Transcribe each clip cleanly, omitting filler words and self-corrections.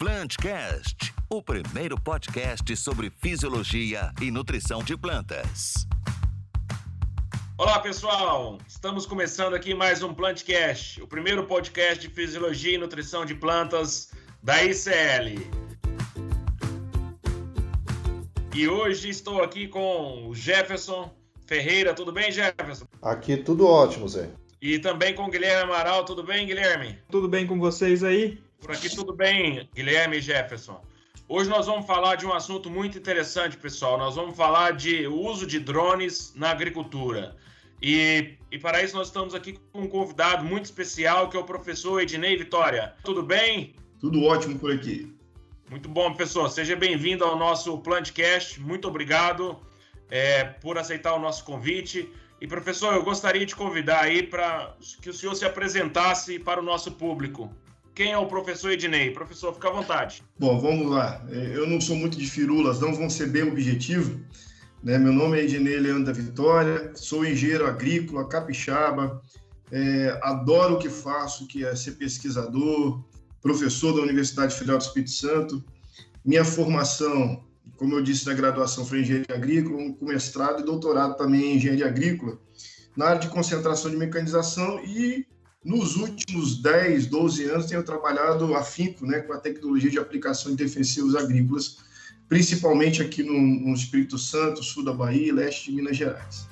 Plantcast, o primeiro podcast sobre fisiologia e nutrição de plantas. Olá, pessoal! Estamos começando aqui mais um Plantcast, o primeiro podcast de fisiologia e nutrição de plantas da ICL. E hoje estou aqui com o Jefferson Ferreira. Tudo bem, Jefferson? Aqui tudo ótimo, Zé. E também com o Guilherme Amaral. Tudo bem, Guilherme? Tudo bem com vocês aí? Por aqui tudo bem, Guilherme e Jefferson. Hoje nós vamos falar de um assunto muito interessante, pessoal. Nós vamos falar de uso de drones na agricultura. E para isso nós estamos aqui com um convidado muito especial, que é o professor Ednei Vitória. Tudo bem? Tudo ótimo por aqui. Muito bom, professor. Seja bem-vindo ao nosso Plantcast. Muito obrigado por aceitar o nosso convite. E, professor, eu gostaria de convidar aí para que o senhor se apresentasse para o nosso público. Quem é o professor Ednei? Professor, fica à vontade. Bom, vamos lá. Eu não sou muito de firulas, não vão ser bem objetivo. Meu nome é Ednei Leandro da Vitória, sou engenheiro agrícola, capixaba, adoro o que faço, que é ser pesquisador, professor da Universidade Federal do Espírito Santo. Minha formação, como eu disse, na graduação foi engenharia agrícola, com mestrado e doutorado também em engenharia agrícola, na área de concentração de mecanização, e nos últimos 10, 12 anos tenho trabalhado afinco, com a tecnologia de aplicação de defensivos agrícolas, principalmente aqui no Espírito Santo, sul da Bahia e leste de Minas Gerais.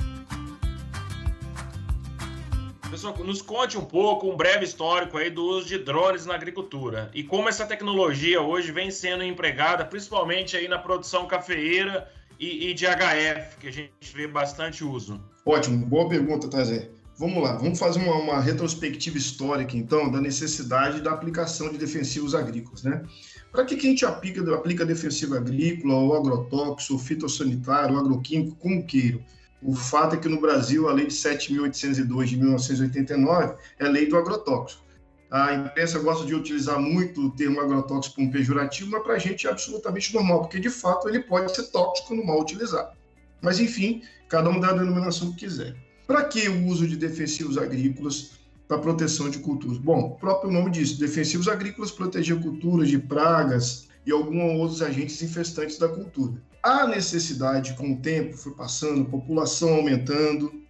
Pessoal, nos conte um pouco, um breve histórico aí do uso de drones na agricultura e como essa tecnologia hoje vem sendo empregada, principalmente aí na produção cafeeira e de HF, que a gente vê bastante uso. Ótimo, boa pergunta, Tazé. Vamos lá, vamos fazer uma retrospectiva histórica, então, da necessidade da aplicação de defensivos agrícolas, Para que a gente aplica defensivo agrícola, ou agrotóxico, ou fitossanitário, ou agroquímico, como queira? O fato é que no Brasil, a Lei de 7.802 de 1989 é a Lei do Agrotóxico. A imprensa gosta de utilizar muito o termo agrotóxico como pejorativo, mas para a gente é absolutamente normal, porque de fato ele pode ser tóxico no mal utilizado. Mas enfim, cada um dá a denominação que quiser. Para que o uso de defensivos agrícolas para proteção de culturas? Bom, o próprio nome diz, defensivos agrícolas protegem culturas de pragas e alguns outros agentes infestantes da cultura. A necessidade, com o tempo, foi passando, população aumentando,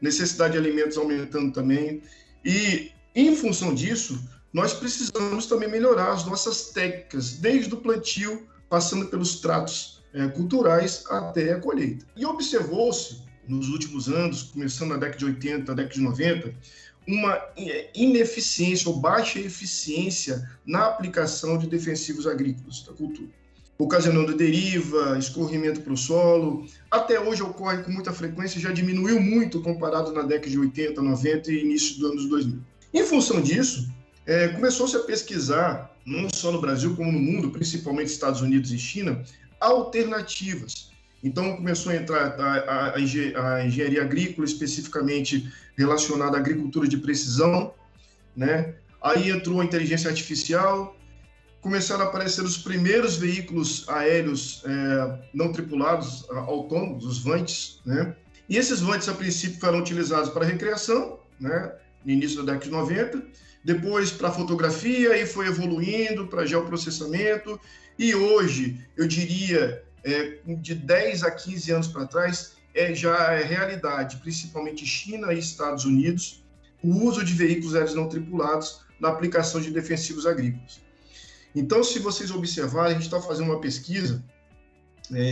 necessidade de alimentos aumentando também, e em função disso, nós precisamos também melhorar as nossas técnicas, desde o plantio, passando pelos tratos culturais até a colheita. E observou-se, nos últimos anos, começando na década de 80, década de 90, uma ineficiência ou baixa eficiência na aplicação de defensivos agrícolas da cultura, ocasionando deriva, escorrimento para o solo. Até hoje ocorre com muita frequência, já diminuiu muito comparado na década de 80, 90 e início dos anos 2000. Em função disso, começou-se a pesquisar, não só no Brasil como no mundo, principalmente Estados Unidos e China, alternativas. Então, começou a entrar a engenharia agrícola, especificamente relacionada à agricultura de precisão, Aí entrou a inteligência artificial, começaram a aparecer os primeiros veículos aéreos não tripulados, autônomos, os VANTs, E esses VANTs, a princípio, foram utilizados para recreação, no início da década de 90, depois para fotografia, e foi evoluindo para geoprocessamento, e hoje, eu diria, de 10 a 15 anos para trás, já é realidade, principalmente China e Estados Unidos, o uso de veículos aéreos não tripulados na aplicação de defensivos agrícolas. Então, se vocês observarem, a gente está fazendo uma pesquisa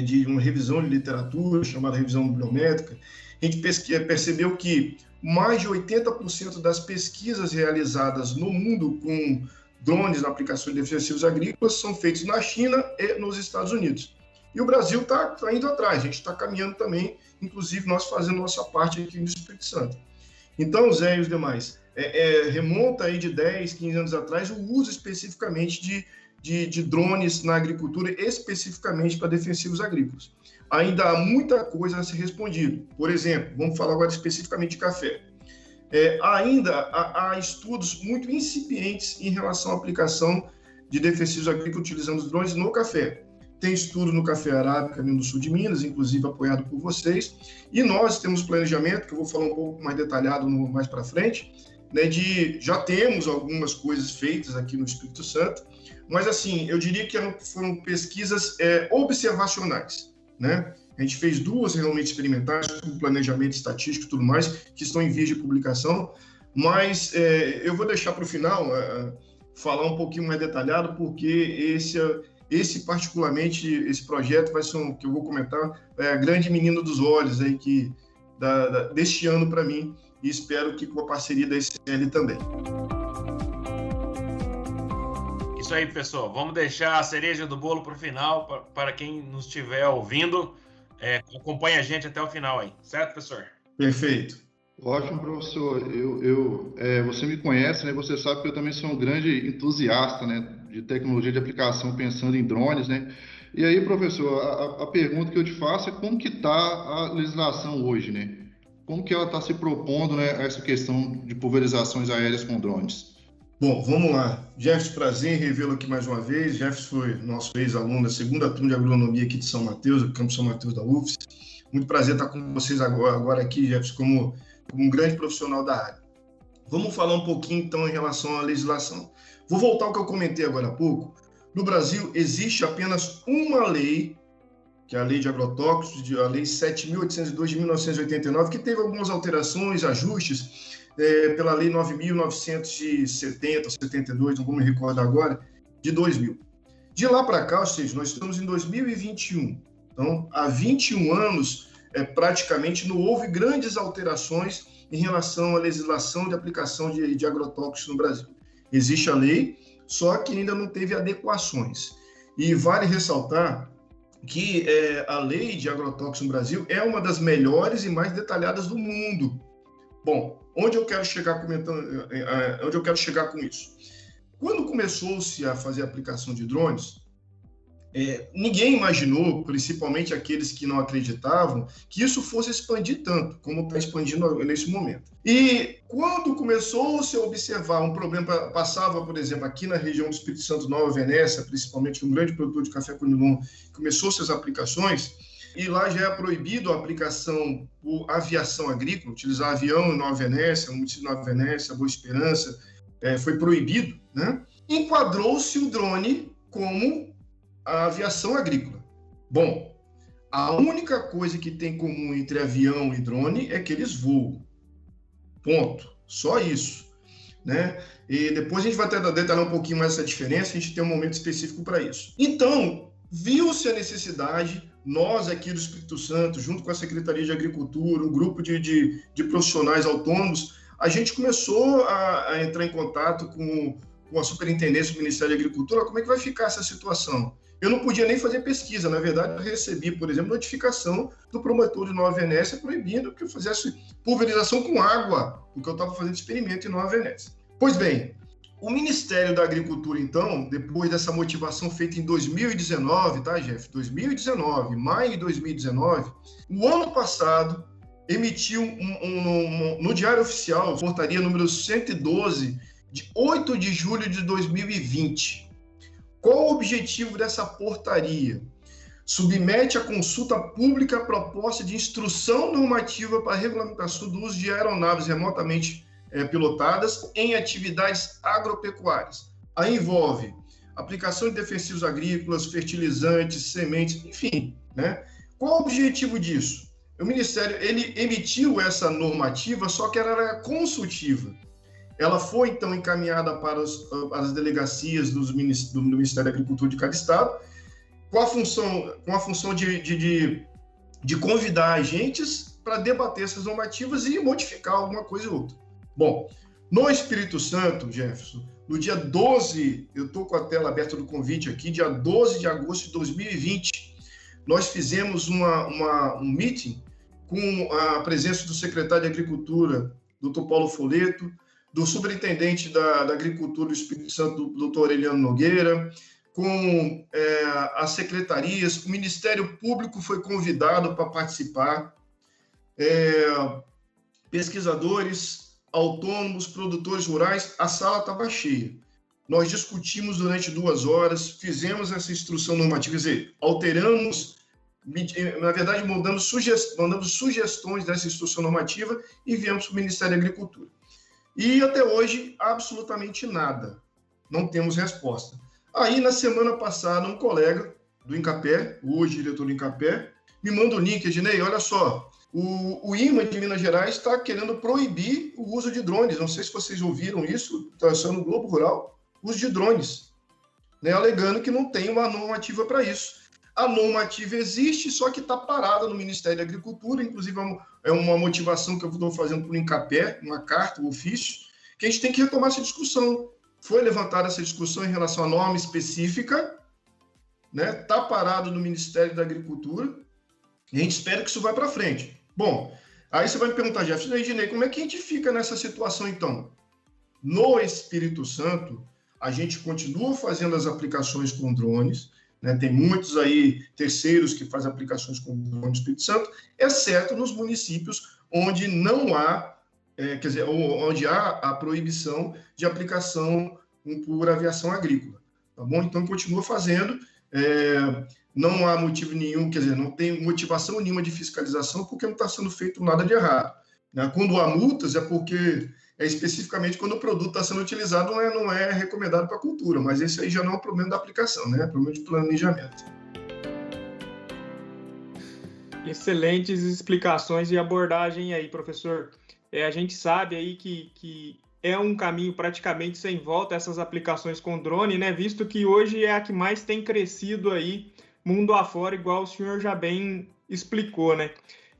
de uma revisão de literatura, chamada revisão bibliométrica. A gente percebeu que mais de 80% das pesquisas realizadas no mundo com drones na aplicação de defensivos agrícolas são feitas na China e nos Estados Unidos. E o Brasil está indo atrás, a gente está caminhando também, inclusive nós fazendo nossa parte aqui no Espírito Santo. Então, Zé e os demais, remonta aí de 10, 15 anos atrás o uso especificamente de drones na agricultura, especificamente para defensivos agrícolas. Ainda há muita coisa a ser respondida. Por exemplo, vamos falar agora especificamente de café. Ainda há estudos muito incipientes em relação à aplicação de defensivos agrícolas utilizando os drones no café. Tem estudo no café arábica, no sul de Minas, inclusive apoiado por vocês. E nós temos planejamento, que eu vou falar um pouco mais detalhado mais para frente, né, já temos algumas coisas feitas aqui no Espírito Santo, mas assim, eu diria que foram pesquisas observacionais, né? A gente fez 2 realmente experimentais, com planejamento estatístico e tudo mais, que estão em vias de publicação, mas eu vou deixar para o final falar um pouquinho mais detalhado, porque esse particularmente, esse projeto vai ser que eu vou comentar, a grande menina dos olhos aí deste ano para mim, e espero que com a parceria da ICL também. Isso aí, pessoal. Vamos deixar a cereja do bolo para o final, para quem nos estiver ouvindo, acompanhe a gente até o final aí. Certo, professor? Perfeito. Ótimo, professor. Você me conhece, né? Você sabe que eu também sou um grande entusiasta, né, de tecnologia de aplicação pensando em drones, né? E aí, professor, a pergunta que eu te faço é como que está a legislação hoje, né? Como que ela está se propondo, né, a essa questão de pulverizações aéreas com drones? Bom, vamos lá. Jefferson, prazer em revê-lo aqui mais uma vez. Jefferson foi nosso ex-aluno da 2ª turma de agronomia aqui de São Mateus, do Campo São Mateus da UFS. Muito prazer estar com vocês agora aqui, Jefferson, como um grande profissional da área. Vamos falar um pouquinho, então, em relação à legislação. Vou voltar ao que eu comentei agora há pouco. No Brasil, existe apenas uma lei, que é a Lei de Agrotóxicos, a Lei 7.802 de 1989, que teve algumas alterações, ajustes, pela Lei 9.970, 72, não vou me recordar agora, de 2000. De lá para cá, ou seja, nós estamos em 2021. Então, há 21 anos, praticamente não houve grandes alterações em relação à legislação de aplicação de agrotóxicos no Brasil. Existe a lei, só que ainda não teve adequações. E vale ressaltar que a lei de agrotóxicos no Brasil é uma das melhores e mais detalhadas do mundo. Bom, onde eu quero chegar com isso? Quando começou-se a fazer a aplicação de drones, ninguém imaginou, principalmente aqueles que não acreditavam, que isso fosse expandir tanto, como está expandindo nesse momento. E quando começou-se a observar um problema, passava, por exemplo, aqui na região do Espírito Santo, Nova Venécia, principalmente um grande produtor de café conilon, começou-se as aplicações, e lá já é proibido a aplicação por aviação agrícola, utilizar avião em Nova Venécia, no município de Nova Venécia, Boa Esperança, foi proibido, né? Enquadrou-se o drone como a aviação agrícola. Bom, a única coisa que tem em comum entre avião e drone é que eles voam. Ponto. Só isso, né? E depois a gente vai detalhar um pouquinho mais essa diferença, a gente tem um momento específico para isso. Então, viu-se a necessidade, nós aqui do Espírito Santo, junto com a Secretaria de Agricultura, um grupo de profissionais autônomos, a gente começou a entrar em contato com a Superintendência do Ministério da Agricultura, como é que vai ficar essa situação? Eu não podia nem fazer pesquisa, na verdade, eu recebi, por exemplo, notificação do promotor de Nova Venécia proibindo que eu fizesse pulverização com água, porque eu estava fazendo experimento em Nova Venécia. Pois bem, o Ministério da Agricultura, então, depois dessa motivação feita em 2019, tá, Jeff? 2019, maio de 2019, o ano passado, emitiu no Diário Oficial, portaria número 112, de 8 de julho de 2020. Qual o objetivo dessa portaria? Submete à consulta pública a proposta de instrução normativa para a regulamentação do uso de aeronaves remotamente pilotadas em atividades agropecuárias. Aí envolve aplicação de defensivos agrícolas, fertilizantes, sementes, enfim, né? Qual o objetivo disso? O Ministério ele emitiu essa normativa, só que ela era consultiva. Ela foi, então, encaminhada para as delegacias do Ministério da Agricultura de cada estado, com a função de convidar agentes para debater essas normativas e modificar alguma coisa ou outra. Bom, no Espírito Santo, Jefferson, no dia 12, eu estou com a tela aberta do convite aqui, dia 12 de agosto de 2020, nós fizemos um meeting com a presença do secretário de Agricultura, Dr. Paulo Foleto, do superintendente da Agricultura do Espírito Santo, do Dr. Aureliano Nogueira, com as secretarias, o Ministério Público foi convidado para participar, pesquisadores, autônomos, produtores rurais, a sala estava cheia. Nós discutimos durante 2 horas, fizemos essa instrução normativa, quer dizer, alteramos, na verdade, mandamos sugestões dessa instrução normativa e enviamos para o Ministério da Agricultura. E até hoje, absolutamente nada. Não temos resposta. Aí, na semana passada, um colega do Incapé, hoje diretor do Incapé, me manda o link, Ednei, olha só, o IMA de Minas Gerais está querendo proibir o uso de drones. Não sei se vocês ouviram isso, está sendo no Globo Rural, uso de drones, né, alegando que não tem uma normativa para isso. A normativa existe, só que está parada no Ministério da Agricultura, inclusive é uma motivação que eu estou fazendo para o Incapé, uma carta, um ofício, que a gente tem que retomar essa discussão. Foi levantada essa discussão em relação à norma específica, né? Está parado no Ministério da Agricultura, e a gente espera que isso vá para frente. Bom, aí você vai me perguntar, Jefferson, Ednei, como é que a gente fica nessa situação, então? No Espírito Santo, a gente continua fazendo as aplicações com drones, né? Tem muitos aí terceiros que fazem aplicações com drone no Espírito Santo, exceto nos municípios onde não há, onde há a proibição de aplicação por aviação agrícola, tá bom? Então, continua fazendo, não há motivo nenhum, não tem motivação nenhuma de fiscalização, porque não está sendo feito nada de errado, né? Quando há multas, é porque especificamente quando o produto está sendo utilizado, não é recomendado para a cultura, mas esse aí já não é um problema da aplicação, né? É problema de planejamento. Excelentes explicações e abordagem aí, professor. A gente sabe aí que é um caminho praticamente sem volta essas aplicações com drone, né? Visto que hoje é a que mais tem crescido aí mundo afora, igual o senhor já bem explicou, né?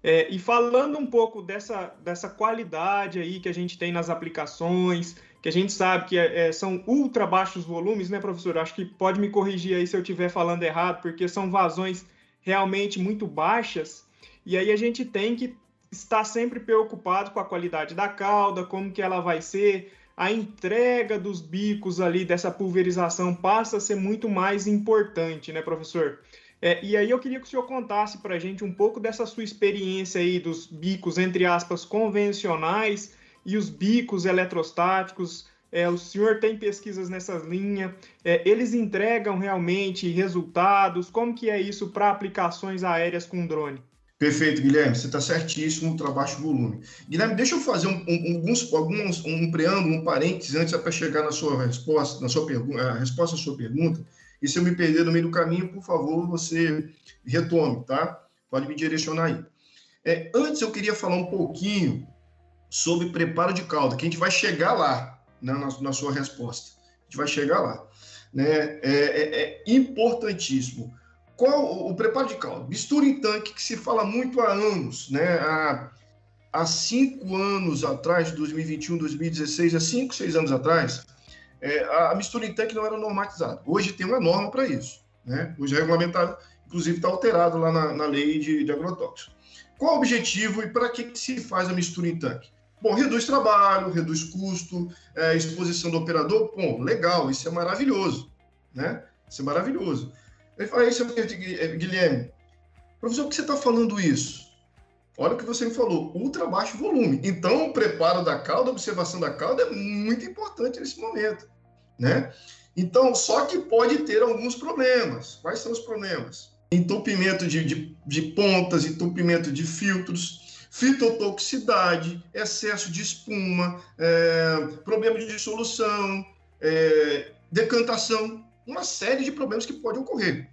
E falando um pouco dessa qualidade aí que a gente tem nas aplicações, que a gente sabe que são ultra baixos volumes, né, professor? Acho que pode me corrigir aí se eu estiver falando errado, porque são vazões realmente muito baixas, e aí a gente tem que estar sempre preocupado com a qualidade da cauda, como que ela vai ser, a entrega dos bicos ali, dessa pulverização, passa a ser muito mais importante, né, professor? E aí eu queria que o senhor contasse para a gente um pouco dessa sua experiência aí dos bicos, entre aspas, convencionais e os bicos eletrostáticos. O senhor tem pesquisas nessas linhas, eles entregam realmente resultados? Como que é isso para aplicações aéreas com drone? Perfeito, Guilherme, você está certíssimo, ultra baixo volume. Guilherme, deixa eu fazer um preâmbulo, um parênteses, antes para chegar na sua resposta, a resposta à sua pergunta. E se eu me perder no meio do caminho, por favor, você retome, tá? Pode me direcionar aí. Antes, eu queria falar um pouquinho sobre preparo de cauda, que a gente vai chegar lá, né, na sua resposta. A gente vai chegar lá, né? É importantíssimo. Qual o preparo de cauda? Mistura em tanque, que se fala muito há anos, né? Há 5 anos atrás, 2021, 2016, há 5, 6 anos atrás, a mistura em tanque não era normatizada. Hoje tem uma norma para isso, né? Hoje é regulamentado, inclusive está alterado lá na lei de agrotóxicos. Qual o objetivo e para que se faz a mistura em tanque? Bom, reduz trabalho, reduz custo, exposição do operador. Bom, legal, isso é maravilhoso, né? Isso é maravilhoso. Ele fala, Guilherme, professor, por que você está falando isso? Olha o que você me falou, ultra baixo volume. Então, o preparo da cauda, a observação da cauda é muito importante nesse momento, né? Então, só que pode ter alguns problemas. Quais são os problemas? Entupimento de pontas, entupimento de filtros, fitotoxicidade, excesso de espuma, problema de dissolução, decantação, uma série de problemas que podem ocorrer.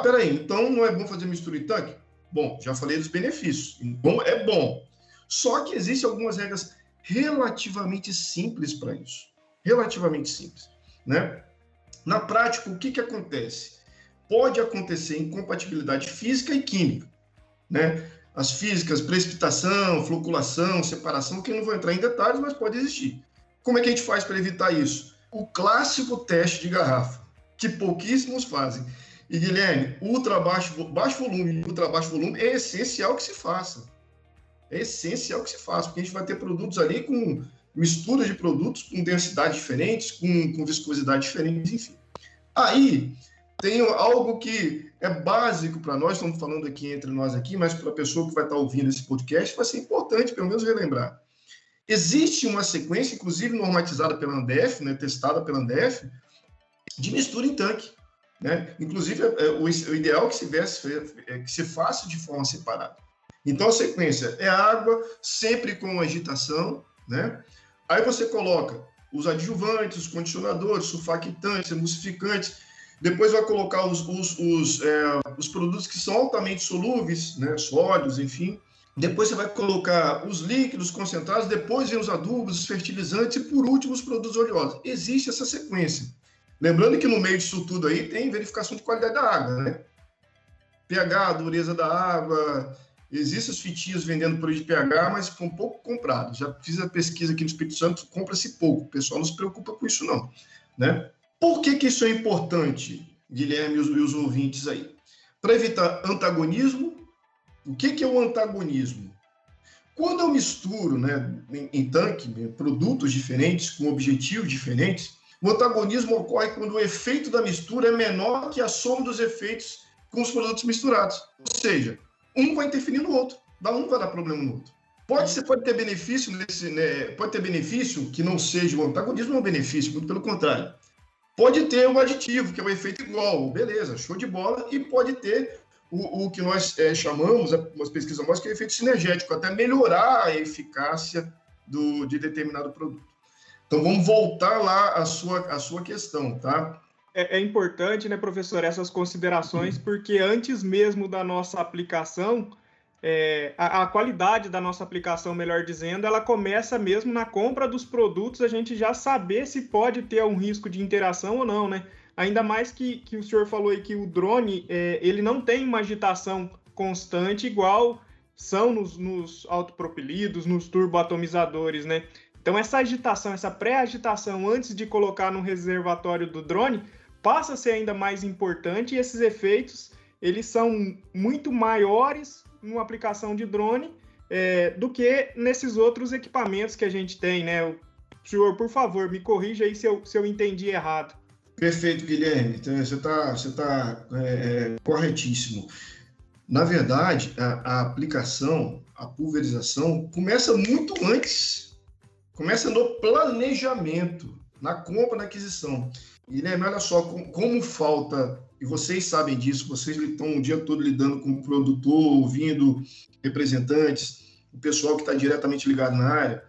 Peraí, então não é bom fazer mistura em tanque? Bom, já falei dos benefícios. Bom, é bom. Só que existem algumas regras relativamente simples para isso. Relativamente simples, né? Na prática, o que acontece? Pode acontecer incompatibilidade física e química, né? As físicas, precipitação, floculação, separação, que eu não vou entrar em detalhes, mas pode existir. Como é que a gente faz para evitar isso? O clássico teste de garrafa, que pouquíssimos fazem. E, Guilherme, baixo volume e ultra baixo volume é essencial que se faça. É essencial que se faça, porque a gente vai ter produtos ali com mistura de produtos com densidades diferentes, com viscosidade diferente, enfim. Aí, tem algo que é básico para nós, estamos falando aqui entre nós aqui, mas para a pessoa que vai estar ouvindo esse podcast, vai ser importante, pelo menos, relembrar. Existe uma sequência, inclusive normatizada pela Andef, né, testada pela Andef, de mistura em tanque, né? Inclusive, o ideal que se faça de forma separada. Então, a sequência é água, sempre com agitação, né? Aí você coloca os adjuvantes, os condicionadores, surfactantes, emulsificantes. Depois vai colocar os produtos que são altamente solúveis, né? Sólidos, enfim. Depois você vai colocar os líquidos concentrados, depois vem os adubos, os fertilizantes e, por último, os produtos oleosos. Existe essa sequência. Lembrando que no meio disso tudo aí tem verificação de qualidade da água, né? pH, dureza da água. Existem as fitinhas vendendo por aí de pH, mas com pouco comprado. Já fiz a pesquisa aqui no Espírito Santo, compra-se pouco. O pessoal não se preocupa com isso, não, né? Por que isso é importante, Guilherme e os ouvintes aí? Para evitar antagonismo. O que é o antagonismo? Quando eu misturo, né, em tanque, produtos diferentes, com objetivos diferentes, o antagonismo ocorre quando o efeito da mistura é menor que a soma dos efeitos com os produtos misturados. Ou seja, um vai interferir no outro, um vai dar problema no outro. Pode ter benefício pode ter benefício que não seja o antagonismo, é um benefício, muito pelo contrário. Pode ter um aditivo, que é um efeito igual, beleza, show de bola, e pode ter o que nós chamamos, umas pesquisas mostram, que é o efeito sinergético, até melhorar a eficácia de determinado produto. Então, vamos voltar lá à sua questão, tá? É importante, né, professor, essas considerações, porque antes mesmo da nossa aplicação, a qualidade da nossa aplicação, melhor dizendo, ela começa mesmo na compra dos produtos, a gente já saber se pode ter um risco de interação ou não, né? Ainda mais que o senhor falou aí que o drone, ele não tem uma agitação constante igual são nos autopropelidos, nos turboatomizadores, né? Então, essa agitação, essa pré-agitação antes de colocar no reservatório do drone, passa a ser ainda mais importante, e esses efeitos, eles são muito maiores numa aplicação de drone do que nesses outros equipamentos que a gente tem, né? O senhor, por favor, me corrija aí se eu entendi errado. Perfeito, Guilherme. Então, você está corretíssimo. Na verdade, a aplicação, a pulverização, começa muito antes. Começa no planejamento, na compra, na aquisição. Guilherme, olha só como falta, e vocês sabem disso, vocês estão o dia todo lidando com o produtor, ouvindo representantes, o pessoal que está diretamente ligado na área.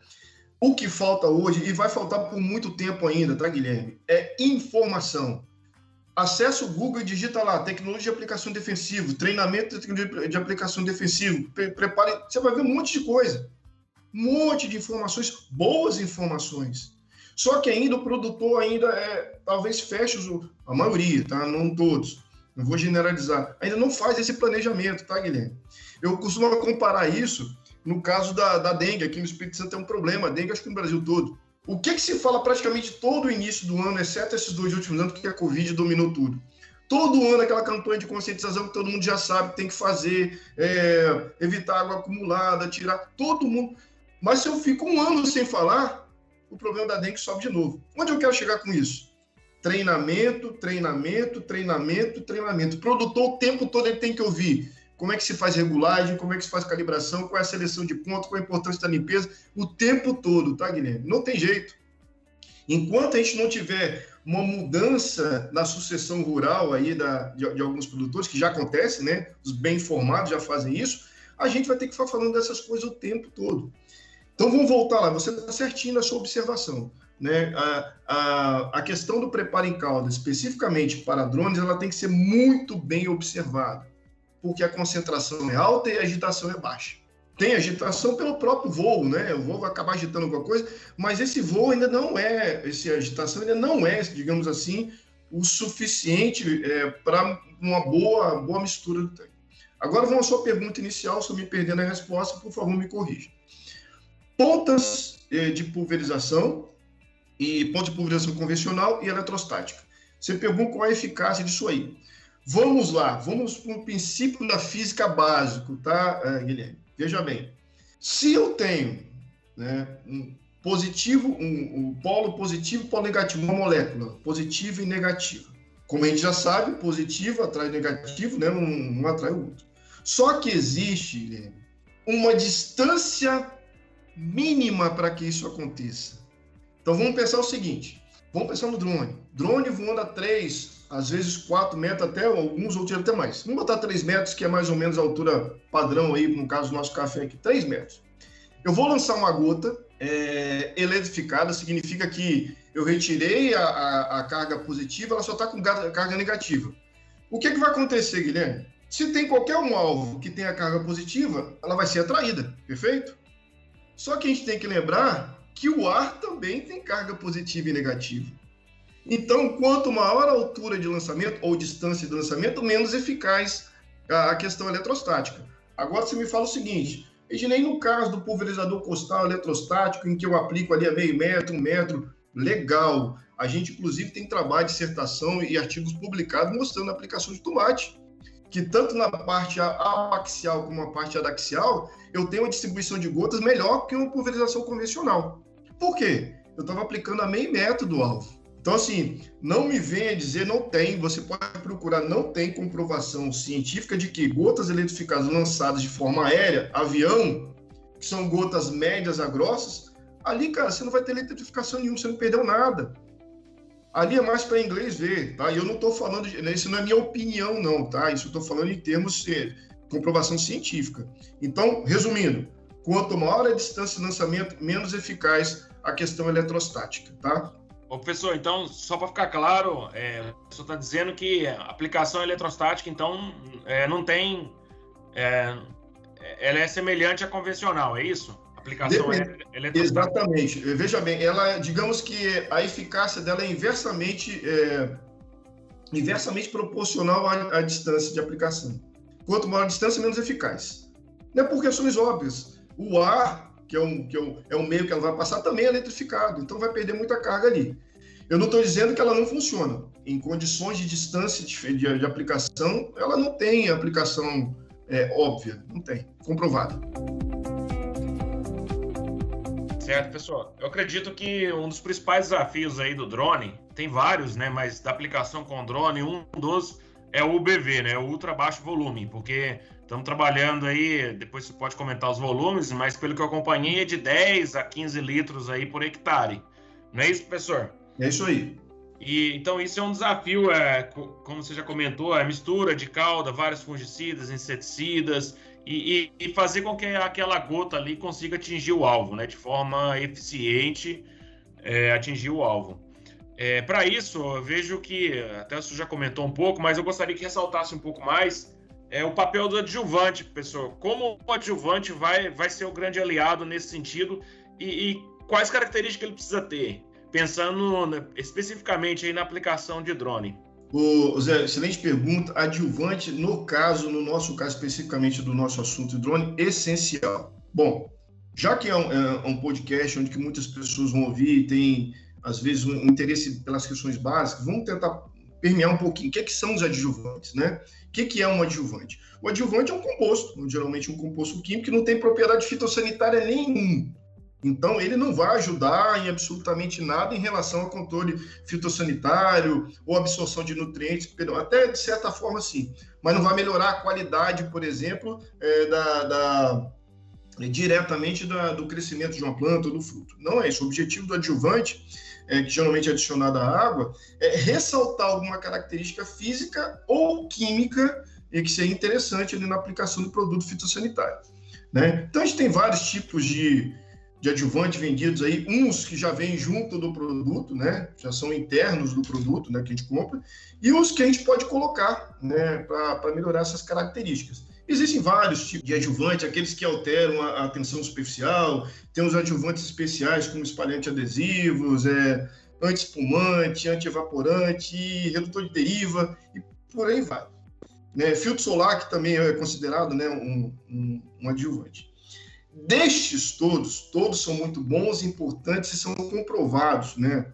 O que falta hoje, e vai faltar por muito tempo ainda, tá, Guilherme? É informação. Acesse o Google e digita lá, tecnologia de aplicação defensiva, treinamento de tecnologia de aplicação defensiva, prepare, você vai ver um monte de coisa. Um monte de informações, boas informações. Só que ainda o produtor talvez feche a maioria, tá? Não todos. Não vou generalizar. Ainda não faz esse planejamento, tá, Guilherme? Eu costumo comparar isso no caso da dengue. Aqui no Espírito Santo é um problema. A dengue, acho que no Brasil todo. O que se fala praticamente todo o início do ano, exceto esses 2 últimos anos, que a Covid dominou tudo. Todo ano aquela campanha de conscientização que todo mundo já sabe que tem que fazer, evitar água acumulada, tirar, todo mundo. Mas se eu fico um ano sem falar, o problema da dengue sobe de novo. Onde eu quero chegar com isso? Treinamento, treinamento, treinamento, treinamento. O produtor o tempo todo ele tem que ouvir como é que se faz regulagem, como é que se faz calibração, qual é a seleção de pontos, qual é a importância da limpeza, o tempo todo, tá, Guilherme? Não tem jeito. Enquanto a gente não tiver uma mudança na sucessão rural aí de alguns produtores, que já acontece, né? Os bem informados já fazem isso, a gente vai ter que ficar falando dessas coisas o tempo todo. Então, vamos voltar lá. Você está certinho na sua observação, né? A questão do preparo em cauda, especificamente para drones, ela tem que ser muito bem observada, porque a concentração é alta e a agitação é baixa. Tem agitação pelo próprio voo, né? O voo vai acabar agitando alguma coisa, mas esse voo ainda não essa agitação ainda não é, digamos assim, o suficiente para uma boa mistura do tanque. Agora, vamos à sua pergunta inicial. Se eu me perder na resposta, por favor, me corrija. Pontas de pulverização e ponta de pulverização convencional e eletrostática. Você pergunta qual é a eficácia disso aí. Vamos lá, vamos para o princípio da física básico, tá, Guilherme? Veja bem, se eu tenho, né, um polo positivo e polo negativo, uma molécula positiva e negativa. Como a gente já sabe, positivo atrai negativo, né, um atrai o outro. Só que existe, Guilherme, uma distância mínima para que isso aconteça. Então vamos pensar o seguinte, vamos pensar no drone. Drone voando a 3, às vezes 4 metros, até alguns outros até mais. Vamos botar 3 metros, que é mais ou menos a altura padrão aí, no caso do nosso café aqui, 3 metros. Eu vou lançar uma gota, eletrificada, significa que eu retirei a carga positiva, ela só está com carga negativa. O que vai acontecer, Guilherme? Se tem qualquer um alvo que tenha carga positiva, ela vai ser atraída, perfeito? Só que a gente tem que lembrar que o ar também tem carga positiva e negativa. Então, quanto maior a altura de lançamento ou distância de lançamento, menos eficaz a questão eletrostática. Agora você me fala o seguinte, Ednei, no caso do pulverizador costal eletrostático, em que eu aplico ali a meio metro, 1 metro, legal. A gente, inclusive, tem trabalho de dissertação e artigos publicados mostrando a aplicação de tomate, que tanto na parte abaxial como na parte adaxial, eu tenho uma distribuição de gotas melhor que uma pulverização convencional. Por quê? Eu estava aplicando a meio metro do alvo. Então, assim, não me venha dizer, não tem, você pode procurar, não tem comprovação científica de que gotas eletrificadas lançadas de forma aérea, avião, que são gotas médias a grossas, ali, cara, você não vai ter eletrificação nenhuma, você não perdeu nada. Ali é mais para inglês ver, tá? E eu não estou falando, isso não é minha opinião, não, tá? Isso eu estou falando em termos de comprovação científica. Então, resumindo, quanto maior a distância de lançamento, menos eficaz a questão eletrostática, tá? Ô, professor, então, só para ficar claro, o senhor está dizendo que a aplicação eletrostática, então, não tem... ela é semelhante à convencional, é isso? Aplicação eletrostática. Exatamente. Veja bem, ela, digamos que a eficácia dela é inversamente proporcional à distância de aplicação. Quanto maior a distância, menos eficaz. Não é por questões óbvias. O ar, que é o meio que ela vai passar, também é eletrificado, então vai perder muita carga ali. Eu não estou dizendo que ela não funciona. Em condições de distância de aplicação, ela não tem aplicação óbvia, não tem, comprovada. Certo, pessoal. Eu acredito que um dos principais desafios aí do drone, tem vários, né, mas da aplicação com drone, um dos é o UBV, né, o ultra baixo volume, porque estamos trabalhando aí, depois você pode comentar os volumes, mas pelo que eu acompanhei é de 10 a 15 litros aí por hectare. Não é isso, professor? É isso aí. E, então isso é um desafio, como você já comentou, a mistura de calda, vários fungicidas, inseticidas, e fazer com que aquela gota ali consiga atingir o alvo, né, de forma eficiente, atingir o alvo. Para isso, eu vejo que, até você já comentou um pouco, mas eu gostaria que ressaltasse um pouco mais o papel do adjuvante, professor. Como o adjuvante vai ser o grande aliado nesse sentido e quais características ele precisa ter, pensando especificamente aí na aplicação de drone? Zé, excelente pergunta. Adjuvante, no nosso caso especificamente do nosso assunto de drone, essencial. Bom, já que é um podcast onde que muitas pessoas vão ouvir e tem, às vezes, um interesse pelas questões básicas, vamos tentar permear um pouquinho. O que são os adjuvantes, né? O que é um adjuvante? O adjuvante é um composto, geralmente um composto químico que não tem propriedade fitossanitária nenhuma. Então, ele não vai ajudar em absolutamente nada em relação ao controle fitossanitário ou absorção de nutrientes, até de certa forma sim, mas não vai melhorar a qualidade, por exemplo, diretamente do crescimento de uma planta ou do fruto. Não é isso. O objetivo do adjuvante, que geralmente é adicionado à água, é ressaltar alguma característica física ou química e que seria interessante ali na aplicação do produto fitossanitário, né? Então, a gente tem vários tipos de adjuvante vendidos aí, uns que já vêm junto do produto, né, já são internos do produto, né, que a gente compra, e uns que a gente pode colocar, né, para melhorar essas características. Existem vários tipos de adjuvante, aqueles que alteram a tensão superficial, tem os adjuvantes especiais como espalhante adesivos, anti-espumante, anti-evaporante, redutor de deriva, e por aí vai. Né, filtro solar, que também é considerado, né, um adjuvante. Destes todos são muito bons, importantes e são comprovados, né,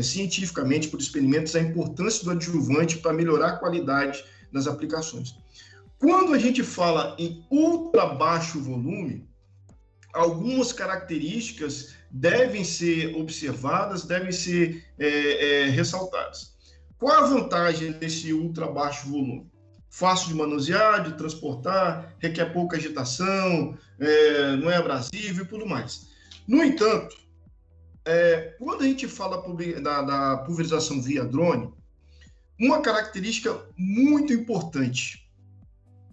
cientificamente por experimentos a importância do adjuvante para melhorar a qualidade das aplicações. Quando a gente fala em ultra baixo volume, algumas características devem ser observadas, devem ser ressaltadas. Qual a vantagem desse ultra baixo volume? Fácil de manusear, de transportar, requer pouca agitação, não é abrasivo e tudo mais. No entanto, quando a gente fala da pulverização via drone, uma característica muito importante,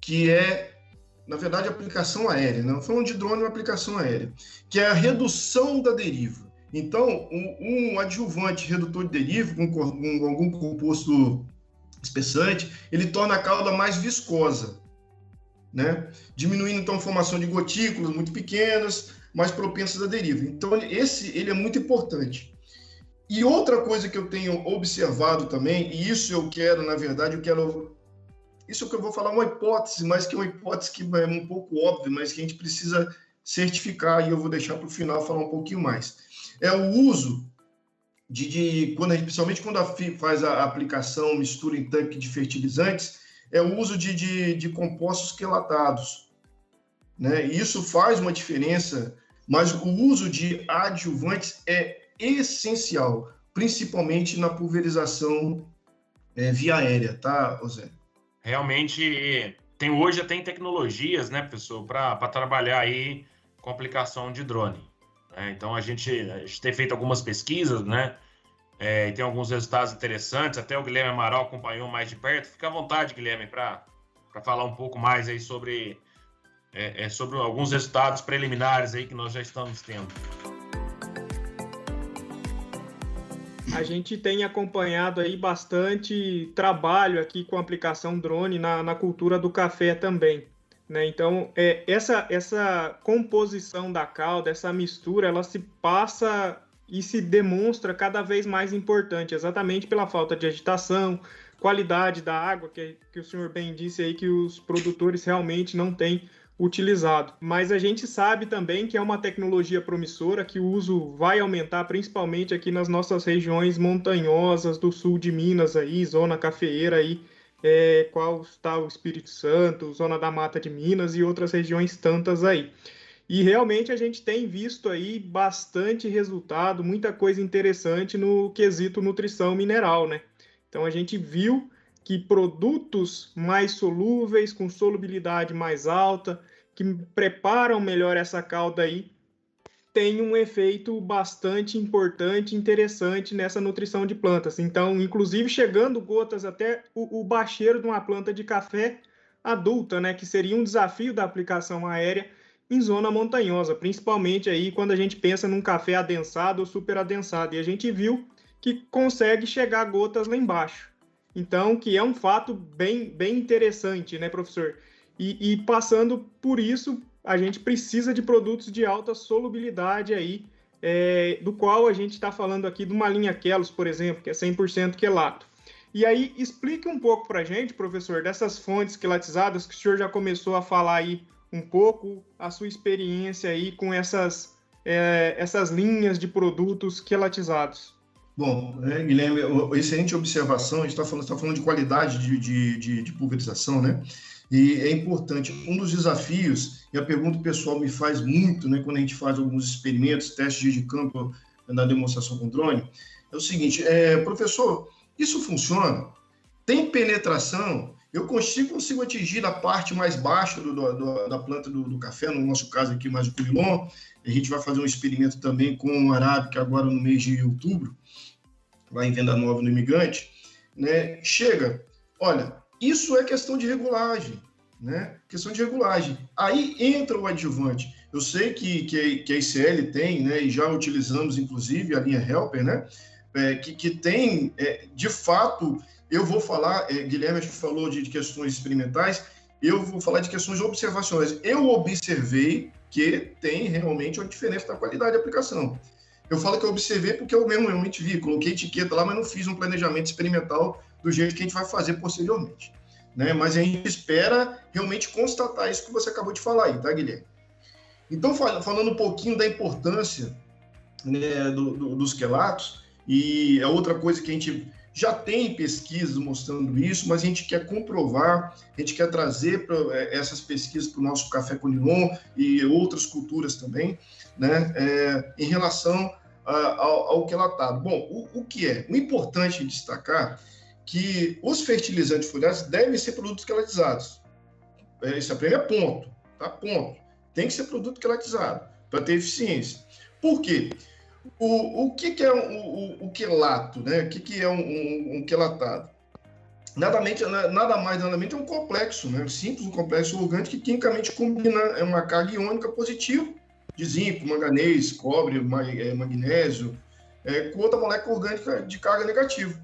que é na verdade, aplicação aérea, não falando de drone, é uma aplicação aérea, que é a redução da deriva. Então, um adjuvante redutor de deriva, com algum composto espessante, ele torna a cauda mais viscosa, né? Diminuindo, então, a formação de gotículas muito pequenas, mais propensas à deriva. Então, ele é muito importante. E outra coisa que eu tenho observado também, e isso eu quero, na verdade, isso que eu vou falar é uma hipótese, mas que é uma hipótese que é um pouco óbvia, mas que a gente precisa certificar, e eu vou deixar para o final falar um pouquinho mais. É o uso principalmente quando faz a aplicação, mistura em tanque de fertilizantes, é o uso de compostos quelatados, né? E isso faz uma diferença, mas o uso de adjuvantes é essencial, principalmente na pulverização via aérea, tá, José? Realmente, hoje já tem tecnologias, né, pessoal, para trabalhar aí com aplicação de drone. Então, a gente tem feito algumas pesquisas, né, e tem alguns resultados interessantes, até o Guilherme Amaral acompanhou mais de perto. Fica à vontade, Guilherme, para falar um pouco mais aí sobre alguns resultados preliminares aí que nós já estamos tendo. A gente tem acompanhado aí bastante trabalho aqui com a aplicação drone na cultura do café também, né? Então, essa composição da cauda, essa mistura, ela se passa e se demonstra cada vez mais importante, exatamente pela falta de agitação, qualidade da água, que o senhor bem disse aí que os produtores realmente não têm utilizado. Mas a gente sabe também que é uma tecnologia promissora, que o uso vai aumentar, principalmente aqui nas nossas regiões montanhosas do sul de Minas, aí, zona cafeeira, aí, qual está o Espírito Santo, zona da Mata de Minas e outras regiões tantas aí. E realmente a gente tem visto aí bastante resultado, muita coisa interessante no quesito nutrição mineral, né? Então a gente viu que produtos mais solúveis, com solubilidade mais alta, que preparam melhor essa cauda aí, tem um efeito bastante importante, interessante nessa nutrição de plantas. Então, inclusive chegando gotas até o bacheiro de uma planta de café adulta, né, que seria um desafio da aplicação aérea em zona montanhosa, principalmente aí quando a gente pensa num café adensado ou super adensado. E a gente viu que consegue chegar gotas lá embaixo. Então, que é um fato bem interessante, né, professor? E passando por isso, a gente precisa de produtos de alta solubilidade aí, do qual a gente está falando aqui de uma linha Kelos, por exemplo, que é 100% quelato. E aí, explique um pouco para a gente, professor, dessas fontes quelatizadas, que o senhor já começou a falar aí um pouco, a sua experiência aí com essas linhas de produtos quelatizados. Bom, Guilherme, excelente observação. A gente está falando de qualidade de pulverização, né? E é importante. Um dos desafios, e a pergunta que o pessoal me faz muito, né, quando a gente faz alguns experimentos, testes de campo na demonstração com drone, é o seguinte: professor, isso funciona? Tem penetração? Eu consigo atingir a parte mais baixa da planta do café, no nosso caso aqui, mais o Conilon. A gente vai fazer um experimento também com o arábica agora no mês de outubro, lá em Venda Nova no Imigrante, né? Chega, olha, isso é questão de regulagem, né? Questão de regulagem. Aí entra o adjuvante. Eu sei que a ICL tem, né? E já utilizamos, inclusive, a linha Helper, né? Que tem, de fato, eu vou falar, Guilherme acho que falou de questões experimentais, eu vou falar de questões observacionais. Eu observei que tem realmente uma diferença na qualidade de aplicação. Eu falo que eu observei porque eu mesmo realmente vi, coloquei etiqueta lá, mas não fiz um planejamento experimental do jeito que a gente vai fazer posteriormente, né? Mas a gente espera realmente constatar isso que você acabou de falar aí, tá, Guilherme? Então, falando um pouquinho da importância, né, dos quelatos, e é outra coisa que a gente já tem pesquisas mostrando isso, mas a gente quer comprovar, a gente quer trazer essas pesquisas para o nosso café Conilon e outras culturas também, né, em relação ao quelatado. Bom, o que é? O importante destacar que os fertilizantes foliares devem ser produtos quelatizados. Esse é o primeiro ponto, tá? Ponto. Tem que ser produto quelatizado para ter eficiência. Por quê? O que é o quelato, né? O que é um quelatado? nada mais, nada menos é um complexo, né? Simples, um complexo orgânico que quimicamente combina uma carga iônica positiva de zinco, manganês, cobre, magnésio, com outra molécula orgânica de carga negativa,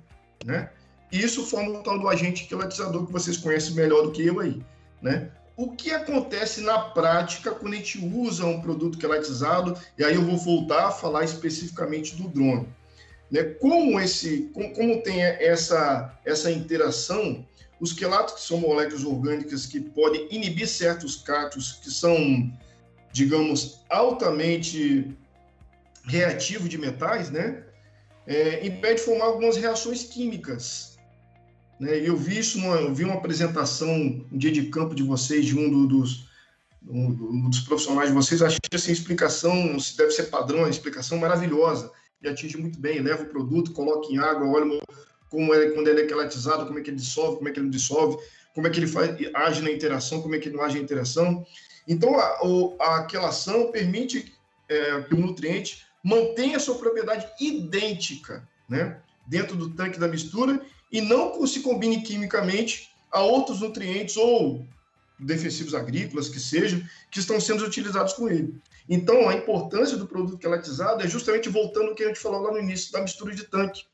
né? E isso forma o tal do agente quelatizador que vocês conhecem melhor do que eu aí, né? O que acontece na prática quando a gente usa um produto quelatizado, e aí eu vou voltar a falar especificamente do drone, né? Como tem essa interação, os quelatos, que são moléculas orgânicas que podem inibir certos cátions que são, digamos, altamente reativos de metais, né? Impede de formar algumas reações químicas, né? Eu vi uma apresentação, um dia de campo de vocês, de um dos profissionais de vocês, achei assim, a explicação, se deve ser padrão, a explicação maravilhosa, e atinge muito bem, leva o produto, coloca em água, olha como quando ele é quelatizado, como é que ele dissolve, como é que ele não dissolve, como é que ele age na interação, como é que ele não age na interação. Então, a quelação permite que o nutriente mantenha a sua propriedade idêntica, né, dentro do tanque da mistura e não se combine quimicamente a outros nutrientes ou defensivos agrícolas que sejam, que estão sendo utilizados com ele. Então, a importância do produto quelatizado é justamente voltando ao que a gente falou lá no início da mistura de tanque,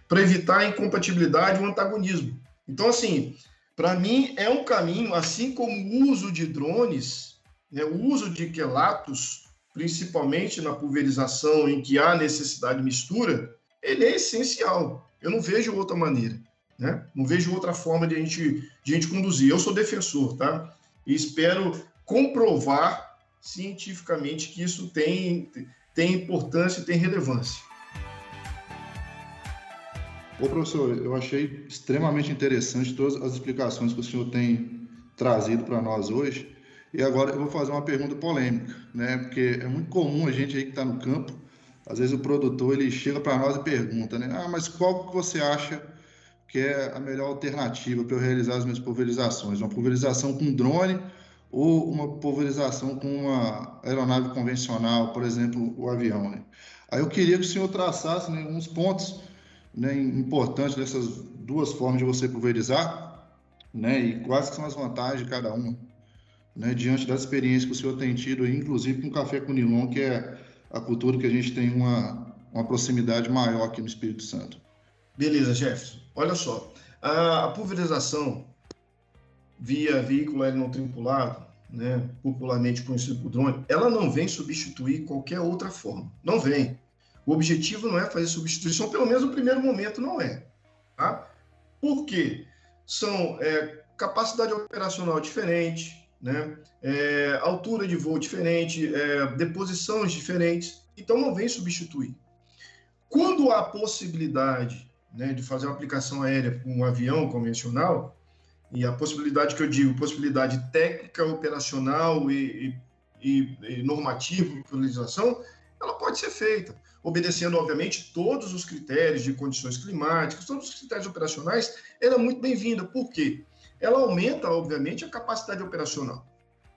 para evitar a incompatibilidade e o antagonismo. Então, assim, para mim é um caminho, assim como o uso de drones, né, o uso de quelatos, principalmente na pulverização em que há necessidade de mistura, ele é essencial. Eu não vejo outra maneira, né? Não vejo outra forma de a gente conduzir. Eu sou defensor, tá? E espero comprovar cientificamente que isso tem importância e tem relevância. Ô, professor, eu achei extremamente interessante todas as explicações que o senhor tem trazido para nós hoje. E agora eu vou fazer uma pergunta polêmica, né? Porque é muito comum a gente aí que está no campo, às vezes o produtor ele chega para nós e pergunta, né? Ah, mas qual que você acha que é a melhor alternativa para eu realizar as minhas pulverizações? Uma pulverização com drone ou uma pulverização com uma aeronave convencional, por exemplo, o avião, né? Aí eu queria que o senhor traçasse, né, uns pontos, né, importantes dessas duas formas de você pulverizar, né, e quais que são as vantagens de cada uma, né, diante das experiências que o senhor tem tido, inclusive com o café com Nilon, que é a cultura que a gente tem uma proximidade maior aqui no Espírito Santo. Beleza, Jefferson. Olha só, a pulverização via veículo aéreo não tripulado, né, popularmente conhecido por drone, ela não vem substituir qualquer outra forma. Não vem. O objetivo não é fazer substituição, pelo menos no primeiro momento não é. Tá? Por quê? São capacidade operacional diferente, né, altura de voo diferente, deposições diferentes. Então não vem substituir. Quando há possibilidade, né, de fazer uma aplicação aérea com um avião convencional, e a possibilidade que eu digo, possibilidade técnica, operacional e normativa de utilização, ela pode ser feita, obedecendo, obviamente, todos os critérios de condições climáticas, todos os critérios operacionais, ela é muito bem-vinda. Por quê? Ela aumenta, obviamente, a capacidade operacional,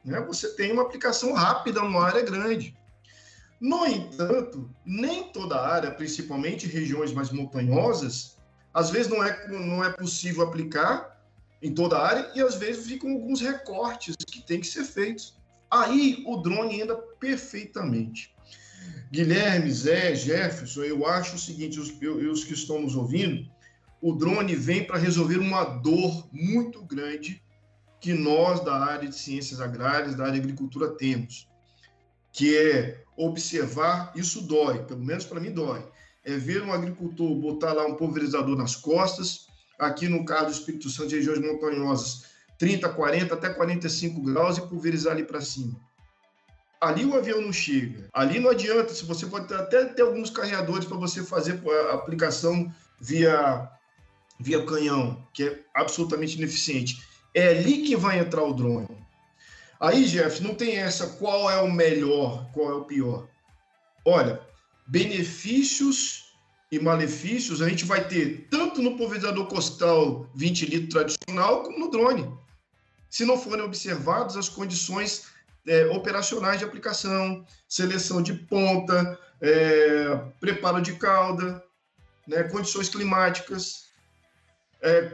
né? Você tem uma aplicação rápida numa área grande. No entanto, nem toda área, principalmente regiões mais montanhosas, às vezes não é possível aplicar em toda a área e às vezes ficam alguns recortes que têm que ser feitos. Aí o drone anda perfeitamente. Guilherme, Zé, Jefferson, eu acho o seguinte, os que estão nos ouvindo, o drone vem para resolver uma dor muito grande que nós da área de ciências agrárias, da área de agricultura temos, que é observar, isso dói, pelo menos para mim dói, é ver um agricultor botar lá um pulverizador nas costas, aqui no caso do Espírito Santo, de regiões montanhosas, 30, 40, até 45 graus e pulverizar ali para cima. Ali o avião não chega, ali não adianta, se você pode até ter alguns carreadores para você fazer a aplicação via canhão, que é absolutamente ineficiente. É ali que vai entrar o drone. Aí, Jeff, não tem essa qual é o melhor, qual é o pior. Olha, benefícios e malefícios a gente vai ter tanto no pulverizador costal 20 litros tradicional como no drone. Se não forem observadas as condições operacionais de aplicação, seleção de ponta, preparo de cauda, né, condições climáticas,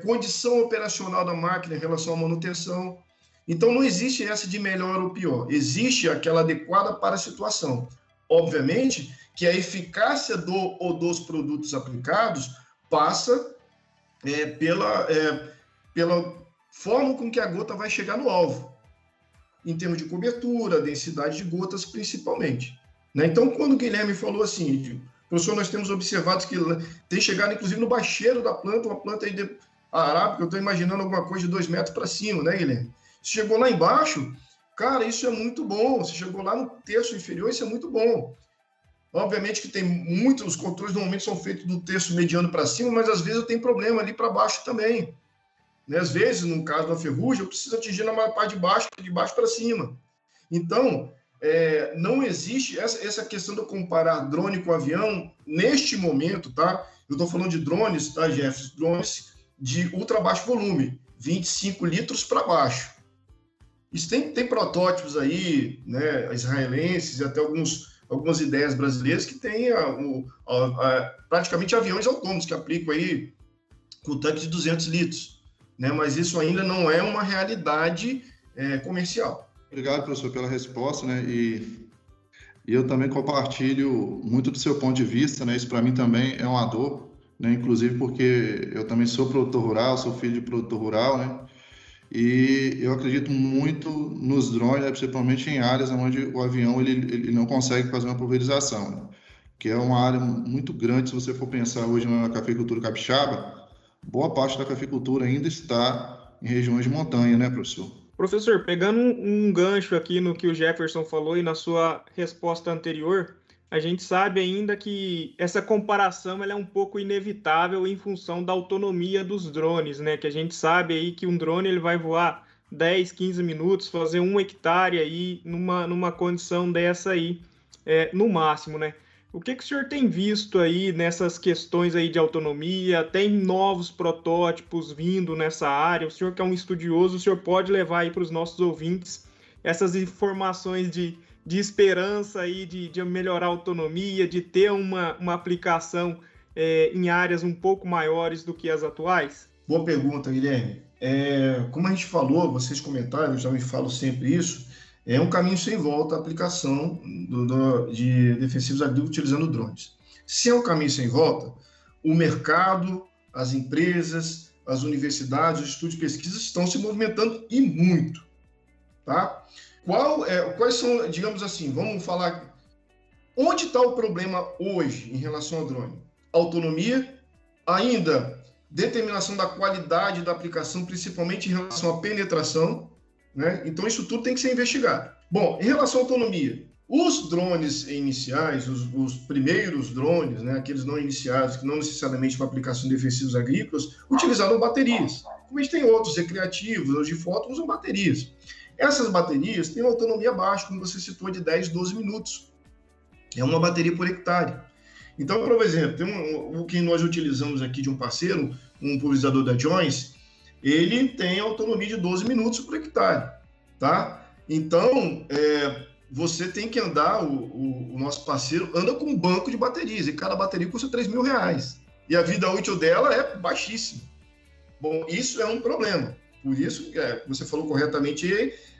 condição operacional da máquina em relação à manutenção. Então, não existe essa de melhor ou pior. Existe aquela adequada para a situação. Obviamente que a eficácia do ou dos produtos aplicados passa pela forma com que a gota vai chegar no alvo, em termos de cobertura, densidade de gotas, principalmente. Né? Então, quando o Guilherme falou assim, professor, nós temos observado que tem chegado, inclusive, no bacheiro da planta, uma planta aí arábica, eu estou imaginando alguma coisa de 2 metros para cima, né, Guilherme? Se chegou lá embaixo, cara, isso é muito bom. Se chegou lá no terço inferior, isso é muito bom. Obviamente que tem muitos, os controles normalmente são feitos do terço mediano para cima, mas às vezes eu tenho problema ali para baixo também. Né? Às vezes, no caso da ferrugem, eu preciso atingir na maior parte de baixo para cima. Então, não existe essa questão de comparar drone com avião neste momento, tá? Eu estou falando de drones, tá, Jefferson? Drones de ultra baixo volume, 25 litros para baixo. Isso tem protótipos aí, né, israelenses e até algumas ideias brasileiras que têm praticamente aviões autônomos que aplicam aí com tanque de 200 litros, né? Mas isso ainda não é uma realidade comercial. Obrigado, professor, pela resposta, né? E eu também compartilho muito do seu ponto de vista, né? Isso para mim também é uma dor, né? Inclusive porque eu também sou produtor rural, sou filho de produtor rural, né? E eu acredito muito nos drones, né, principalmente em áreas onde o avião ele não consegue fazer uma pulverização, né? Que é uma área muito grande. Se você for pensar hoje na cafeicultura capixaba, boa parte da cafeicultura ainda está em regiões de montanha, né, professor? Professor, pegando um gancho aqui no que o Jefferson falou e na sua resposta anterior, a gente sabe ainda que essa comparação ela é um pouco inevitável em função da autonomia dos drones, né? Que a gente sabe aí que um drone ele vai voar 10, 15 minutos, fazer 1 hectare aí numa condição dessa aí, no máximo, né? O que o senhor tem visto aí nessas questões aí de autonomia? Tem novos protótipos vindo nessa área? O senhor que é um estudioso, o senhor pode levar aí para os nossos ouvintes essas informações de esperança aí de melhorar a autonomia, de ter uma aplicação em áreas um pouco maiores do que as atuais? Boa pergunta, Guilherme. Como a gente falou, vocês comentaram, eu já me falo sempre isso, é um caminho sem volta a aplicação de defensivos agrícolas utilizando drones. Se é um caminho sem volta, o mercado, as empresas, as universidades, os estudos de pesquisa estão se movimentando e muito, tá? Quais são, digamos assim, vamos falar, onde está o problema hoje em relação ao drone? Autonomia, ainda determinação da qualidade da aplicação, principalmente em relação à penetração, né? Então isso tudo tem que ser investigado. Bom, em relação à autonomia, os drones iniciais, os primeiros drones, né, aqueles não iniciados, que não necessariamente para aplicação de defensivos agrícolas, utilizaram baterias. Como a gente tem outros recreativos, os de foto usam baterias. Essas baterias têm uma autonomia baixa, como você citou, de 10, 12 minutos. É uma bateria por hectare. Então, por exemplo, tem o que nós utilizamos aqui de um parceiro, um pulverizador da Jones, ele tem autonomia de 12 minutos por hectare, tá? Então, você tem que andar, o nosso parceiro anda com um banco de baterias, e cada bateria custa R$3.000. E a vida útil dela é baixíssima. Bom, isso é um problema. Por isso, você falou corretamente,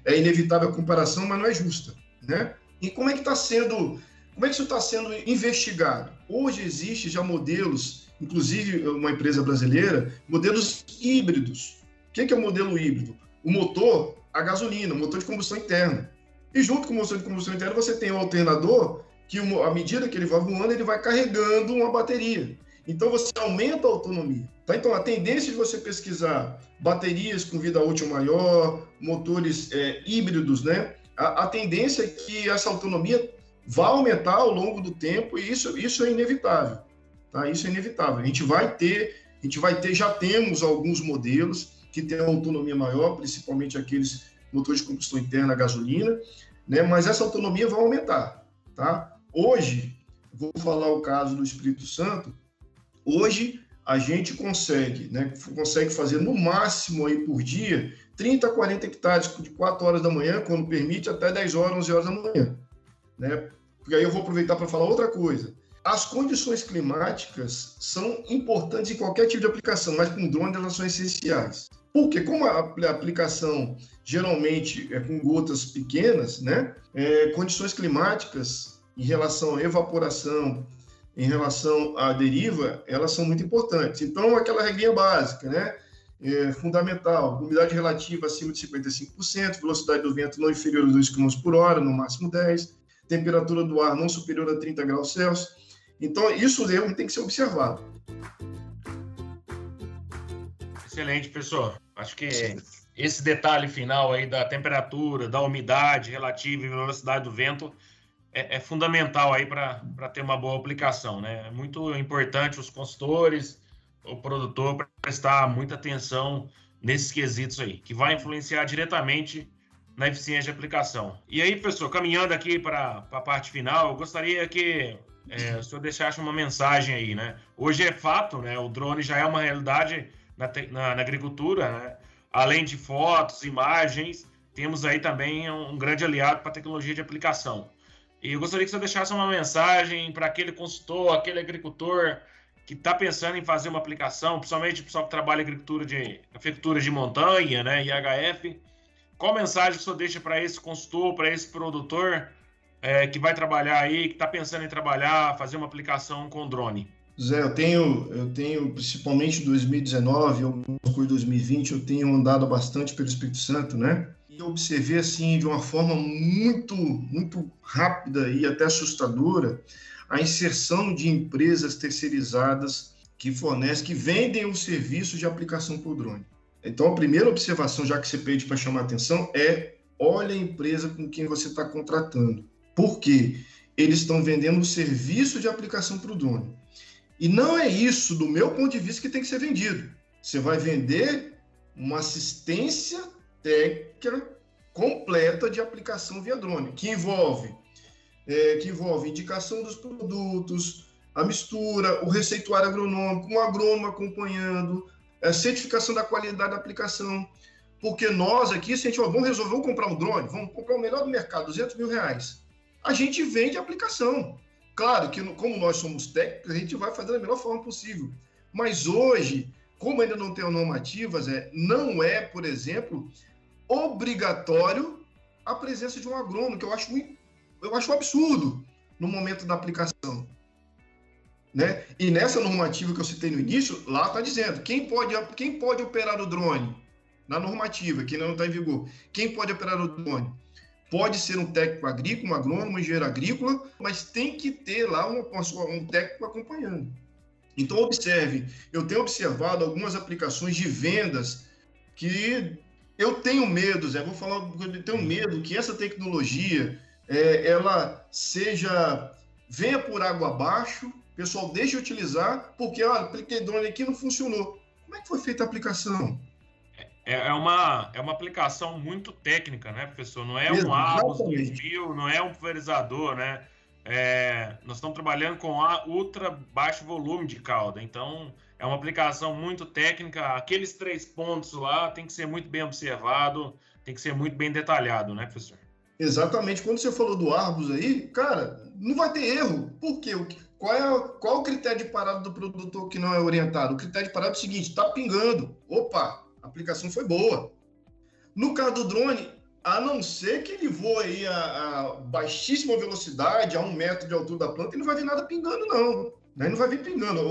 é inevitável a comparação, mas não é justa, né? E como é que isso está sendo investigado? Hoje existe já modelos, inclusive uma empresa brasileira, modelos híbridos. O que é o modelo híbrido? O motor a gasolina, o motor de combustão interna. E junto com o motor de combustão interna você tem um alternador que, à medida que ele vai voando, ele vai carregando uma bateria. Então, você aumenta a autonomia. Tá? Então, a tendência de você pesquisar baterias com vida útil maior, motores híbridos, né? A tendência é que essa autonomia vai aumentar ao longo do tempo e isso é inevitável. Tá? Isso é inevitável. A gente vai ter, já temos alguns modelos que têm autonomia maior, principalmente aqueles motores de combustão interna a gasolina, né? Mas essa autonomia vai aumentar. Tá? Hoje, vou falar o caso do Espírito Santo. Hoje, a gente consegue fazer no máximo aí por dia 30 a 40 hectares de 4 horas da manhã, quando permite, até 10 horas, 11 horas da manhã. Né? Porque aí eu vou aproveitar para falar outra coisa. As condições climáticas são importantes em qualquer tipo de aplicação, mas com drone elas são essenciais. Porque como a aplicação geralmente é com gotas pequenas, né? Condições climáticas em relação à evaporação, em relação à deriva, elas são muito importantes. Então, aquela regrinha básica, né? Fundamental, umidade relativa acima de 55%, velocidade do vento não inferior a 2 km por hora, no máximo 10, temperatura do ar não superior a 30 graus Celsius. Então, isso tem que ser observado. Excelente, professor. Acho que esse detalhe final aí da temperatura, da umidade relativa e velocidade do vento é fundamental aí para ter uma boa aplicação, né? É muito importante os consultores, o produtor prestar muita atenção nesses quesitos aí, que vai influenciar diretamente na eficiência de aplicação. E aí, professor, caminhando aqui para a parte final, eu gostaria que o senhor deixasse uma mensagem aí, né? Hoje é fato, né? O drone já é uma realidade na agricultura, né? Além de fotos, imagens, temos aí também um grande aliado para a tecnologia de aplicação. E eu gostaria que o senhor deixasse uma mensagem para aquele consultor, aquele agricultor que está pensando em fazer uma aplicação, principalmente o pessoal que trabalha em agricultura de montanha, né? IHF. Qual mensagem que o senhor deixa para esse consultor, para esse produtor que vai trabalhar aí, que está pensando em trabalhar, fazer uma aplicação com drone? Zé, eu tenho principalmente em 2019, algumas coisas em 2020, eu tenho andado bastante pelo Espírito Santo, né? E eu observei, assim, de uma forma muito, muito rápida e até assustadora, a inserção de empresas terceirizadas que vendem um serviço de aplicação por drone. Então, a primeira observação, já que você pede para chamar a atenção, olha a empresa com quem você está contratando. Por quê? Eles estão vendendo um serviço de aplicação para o drone. E não é isso, do meu ponto de vista, que tem que ser vendido. Você vai vender uma assistência técnica completa de aplicação via drone, que envolve indicação dos produtos, a mistura, o receituário agronômico, um agrônomo acompanhando, a certificação da qualidade da aplicação. Porque nós aqui, se a gente vamos comprar um drone, vamos comprar o melhor do mercado, R$200 mil. A gente vende a aplicação. Claro que, como nós somos técnicos, a gente vai fazer da melhor forma possível. Mas hoje, como ainda não tem normativas, não é, por exemplo, obrigatório a presença de um agrônomo, que eu acho um absurdo no momento da aplicação. Né? E nessa normativa que eu citei no início, lá está dizendo quem pode operar o drone. Na normativa, que não está em vigor. Quem pode operar o drone? Pode ser um técnico agrícola, um agrônomo, um engenheiro agrícola, mas tem que ter lá um técnico acompanhando. Então, observe, eu tenho observado algumas aplicações de vendas que eu tenho medo, Zé, eu tenho medo que essa tecnologia, ela venha por água abaixo, o pessoal deixe de utilizar, porque, apliquei drone aqui, não funcionou. Como é que foi feita a aplicação? É uma aplicação muito técnica, né, professor? Não é um Arbus 2000, não é um pulverizador, né? Nós estamos trabalhando com ultra baixo volume de cauda, então é uma aplicação muito técnica. Aqueles 3 pontos lá tem que ser muito bem observado, tem que ser muito bem detalhado, né, professor? Exatamente. Quando você falou do Arbus aí, cara, não vai ter erro. Por quê? Qual é o critério de parada do produtor que não é orientado? O critério de parada é o seguinte, está pingando. Opa! A aplicação foi boa. No caso do drone, a não ser que ele voe aí a baixíssima velocidade, a 1 metro de altura da planta, ele não vai ver nada pingando, não. Ele não vai vir pingando,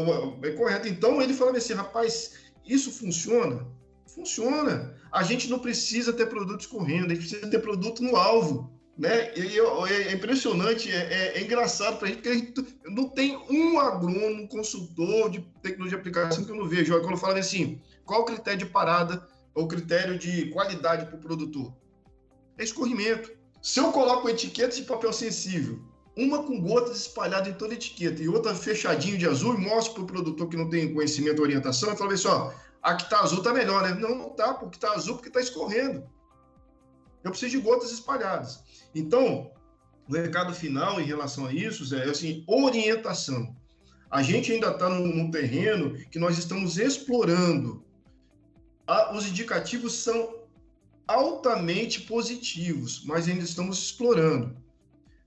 é correto. Então, ele falava assim, rapaz, isso funciona? Funciona. A gente não precisa ter produto escorrendo, a gente precisa ter produto no alvo. Né? É impressionante, é engraçado para a gente, porque a gente não tem um agrônomo, um consultor de tecnologia de aplicação que eu não vejo. Quando eu falo assim, qual o critério de parada ou critério de qualidade para o produtor? É escorrimento. Se eu coloco etiquetas de papel sensível, uma com gotas espalhadas em toda a etiqueta e outra fechadinho de azul, e mostro para o produtor que não tem conhecimento ou orientação, eu falo assim, a que está azul está melhor, né? Não está, porque está azul porque está escorrendo. Eu preciso de gotas espalhadas. Então, o recado final em relação a isso é assim, orientação. A gente ainda está num terreno que nós estamos explorando. Os indicativos são altamente positivos, mas ainda estamos explorando.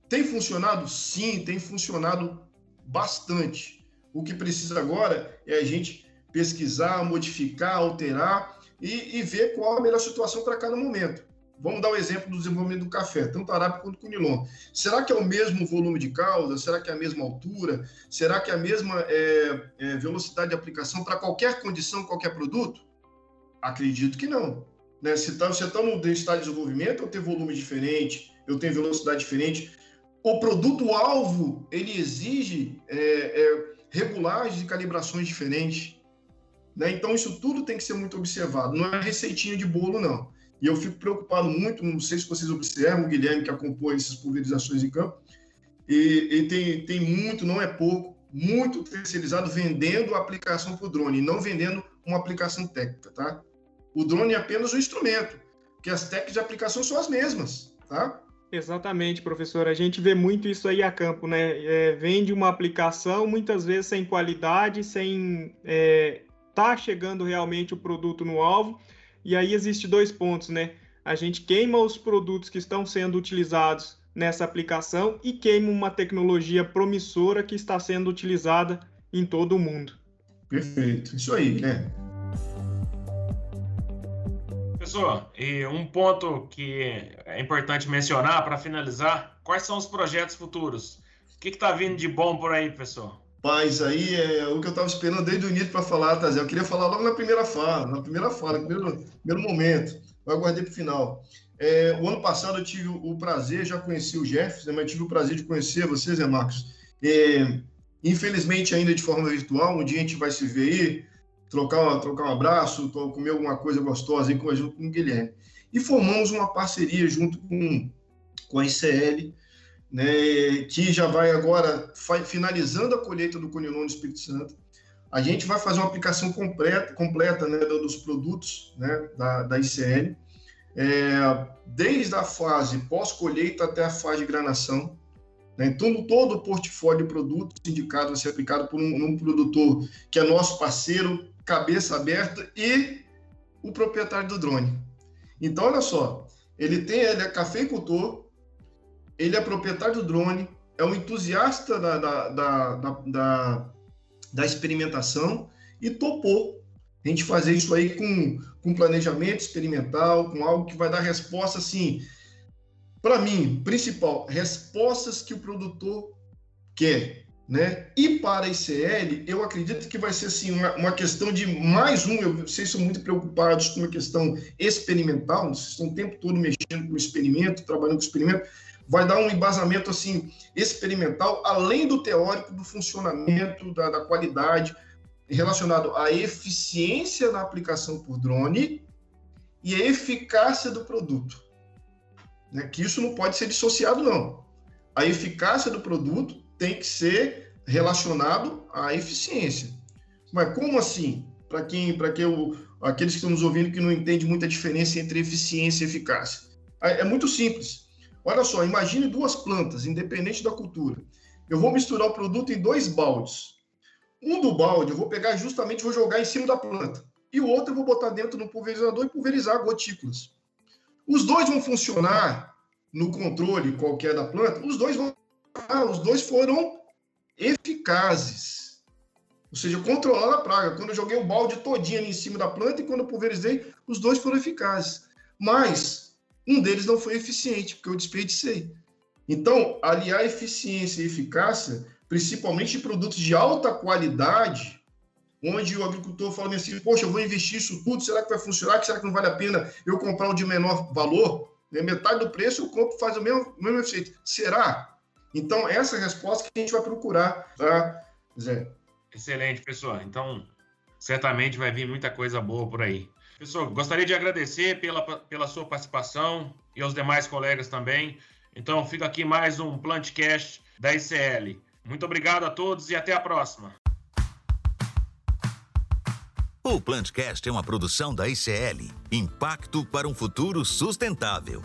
Tem funcionado? Sim, tem funcionado bastante. O que precisa agora é a gente pesquisar, modificar, alterar e ver qual a melhor situação para cada momento. Vamos dar o exemplo do desenvolvimento do café, tanto arábica quanto conilon. Será que é o mesmo volume de cauda? Será que é a mesma altura? Será que é a mesma velocidade de aplicação para qualquer condição, qualquer produto? Acredito que não. Né? Se você está no estado de desenvolvimento, eu tenho volume diferente, eu tenho velocidade diferente. O produto-alvo, ele exige regulagens e calibrações diferentes. Né? Então, isso tudo tem que ser muito observado. Não é receitinha de bolo, não. E eu fico preocupado muito, não sei se vocês observam, o Guilherme que acompanha essas pulverizações em campo, e tem muito, não é pouco, muito terceirizado vendendo a aplicação para o drone, não vendendo uma aplicação técnica, tá? O drone é apenas um instrumento, porque as técnicas de aplicação são as mesmas, tá? Exatamente, professor. A gente vê muito isso aí a campo, né? Vende uma aplicação, muitas vezes sem qualidade, sem tá chegando realmente o produto no alvo. E aí existe 2 pontos, né? A gente queima os produtos que estão sendo utilizados nessa aplicação e queima uma tecnologia promissora que está sendo utilizada em todo o mundo. Perfeito, isso aí, né? Professor, e um ponto que é importante mencionar para finalizar, quais são os projetos futuros? O que está vindo de bom por aí, professor? Mas aí é o que eu estava esperando desde o início para falar, Tazé. Eu queria falar logo na primeira fala, no primeiro momento. Eu aguardei para o final. O ano passado eu tive o prazer, já conheci o Jefferson, mas tive o prazer de conhecer vocês, né, Marcos? Infelizmente ainda de forma virtual, um dia a gente vai se ver aí, trocar um abraço, comer alguma coisa gostosa aí junto com o Guilherme. E formamos uma parceria junto com a ICL, né, que já vai agora finalizando a colheita do conilon no Espírito Santo. A gente vai fazer uma aplicação completa né, dos produtos né, da ICL, desde a fase pós-colheita até a fase de granação. Né, então, todo o portfólio de produtos indicado a ser aplicado por um produtor que é nosso parceiro, cabeça aberta, e o proprietário do drone. Então, olha só, ele é cafeicultor, ele é proprietário do drone, é um entusiasta da experimentação e topou a gente fazer isso aí com planejamento experimental, com algo que vai dar resposta, assim, para mim, principal, respostas que o produtor quer, né? E para a ICL, eu acredito que vai ser, assim, uma questão de mais vocês são muito preocupados com uma questão experimental, vocês estão o tempo todo mexendo com o experimento, trabalhando com o experimento, vai dar um embasamento assim, experimental, além do teórico, do funcionamento, da qualidade, relacionado à eficiência da aplicação por drone e a eficácia do produto. Né? Que isso não pode ser dissociado, não. A eficácia do produto tem que ser relacionado à eficiência. Mas como assim? Para aqueles que estão nos ouvindo que não entendem muita diferença entre eficiência e eficácia. É muito simples. Olha só, imagine 2 plantas, independente da cultura. Eu vou misturar o produto em 2 baldes. Um do balde eu vou pegar justamente, vou jogar em cima da planta. E o outro eu vou botar dentro no pulverizador e pulverizar gotículas. Os 2 vão funcionar no controle qualquer da planta, os 2 foram eficazes. Ou seja, controlando a praga. Quando eu joguei o balde todinho ali em cima da planta e quando eu pulverizei, os 2 foram eficazes. Mas um deles não foi eficiente, porque eu desperdicei. Então, aliar eficiência e eficácia, principalmente em produtos de alta qualidade, onde o agricultor fala assim, poxa, eu vou investir isso tudo, será que vai funcionar? Será que não vale a pena eu comprar o de menor valor? Metade do preço eu compro, faz o mesmo efeito. Será? Então, essa é a resposta que a gente vai procurar, tá, Zé? Excelente, pessoal. Então, certamente vai vir muita coisa boa por aí. Pessoal, gostaria de agradecer pela sua participação e aos demais colegas também. Então, fica aqui mais um Plantcast da ICL. Muito obrigado a todos e até a próxima. O Plantcast é uma produção da ICL. Impacto para um futuro sustentável.